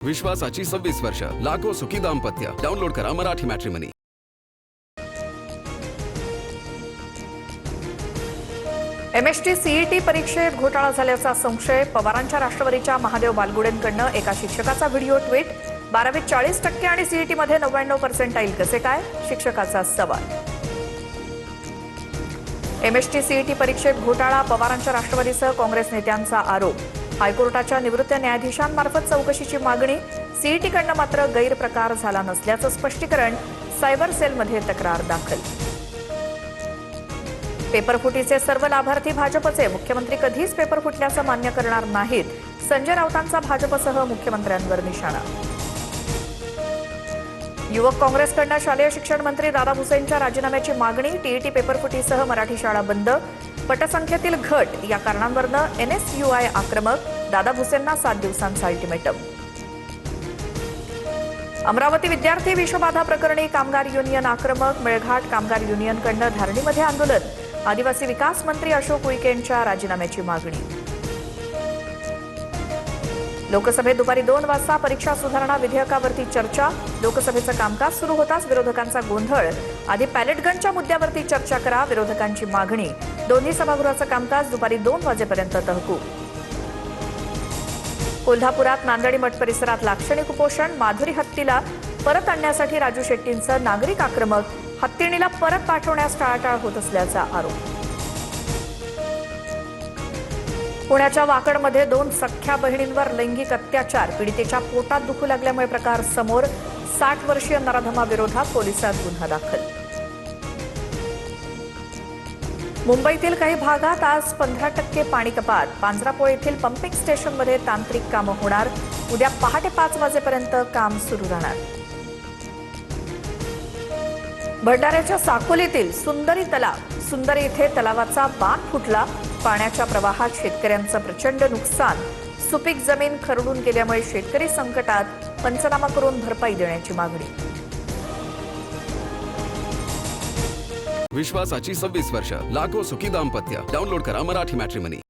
विश्वासाची 26 वर्ष, लाखो सुखी दाम्पत्य. डाउनलोड करा मराठी मॅट्रिमनी. एमएसटी सीईटी परीक्षेत घोटाळा झाल्याचा संशय. पवारांच्या राष्ट्रवादीच्या महादेव बालगुडेंकडनं एका शिक्षकाचा व्हिडिओ ट्विट. 12वीत 40% आणि सीईटी मध्ये 99% कसे काय? शिक्षकाचा सवाल. एमएसटी सीईटी परीक्षेत घोटाळा. पवारांच्या राष्ट्रवादीसह काँग्रेस नेत्यांचा आरोप. हायकोर्टाच्या निवृत्त न्यायाधीशांमार्फत चौकशीची मागणी. सीईटीकडनं मात्र गैरप्रकार झाला नसल्याचं स्पष्टीकरण. सायबर सेलमध्ये तक्रार दाखल. पेपरफुटीचे सर्व लाभार्थी भाजपचे. मुख्यमंत्री कधीच पेपर फुटल्याचं मान्य करणार नाहीत. संजय राऊतांचा भाजपसह मुख्यमंत्र्यांवर निशाणा. युवक काँग्रेसकडनं शालेय शिक्षण मंत्री दादा भुसेंच्या राजीनाम्याची मागणी. टीईटी पेपरफुटीसह मराठी शाळा बंद. पटसंख्येतील घट या कारणांवरनं एनएसयूआय आक्रमक. दादा भुसेंना 7 दिवसांचा अल्टिमेटम. अमरावती विद्यार्थी विषबाधा प्रकरणी कामगार युनियन आक्रमक. मेळघाट कामगार युनियनकडनं धारणीमध्ये आंदोलन. आदिवासी विकास मंत्री अशोक उईकेंच्या राजीनाम्याची मागणी. लोकसभेत दुपारी 2 वाजता परीक्षा सुधारणा विधेयकावरती चर्चा. लोकसभेचं कामकाज सुरू होताच विरोधकांचा गोंधळ. आधी पॅलेट गनच्या मुद्द्यावरती चर्चा करा, विरोधकांची मागणी. दोन्ही सभागृहाचं कामकाज दुपारी 2 वाजेपर्यंत तहकूब. कोल्हापुरात नांदणी मठ परिसरात लाक्षणिक उपोषण. माधुरी हत्तीला परत आणण्यासाठी राजू शेट्टींचं नागरिक आक्रमक. हत्तीणीला परत पाठवण्यास टाळाटाळ होत असल्याचा आरोप. पुण्याच्या वाकडमध्ये 2 सख्ख्या बहिणींवर लैंगिक अत्याचार. पीडितेच्या पोटात दुखू लागल्यामुळे प्रकार समोर. 60 वर्षीय नराधमाविरोधात पोलिसात गुन्हा दाखल. मुंबईतील काही भागात आज 15% पाणी कपात. पांजरापोळ येथील पंपिंग स्टेशनमध्ये तांत्रिक कामं होणार. उद्या पहाटे 5 वाजेपर्यंत काम सुरू राहणार. भंडाऱ्याच्या साकोलीतील सुंदरी तलाव. सुंदरी इथे तलावाचा बांध फुटला. पाण्याच्या प्रवाहात शेतकऱ्यांचं प्रचंड नुकसान. सुपीक जमीन खरडून गेल्यामुळे शेतकरी संकटात. पंचनामा करून भरपाई देण्याची मागणी. विश्वासाची 26 वर्ष, लाखो सुखी दाम्पत्य. डाउनलोड करा मराठी मॅट्रिमनी.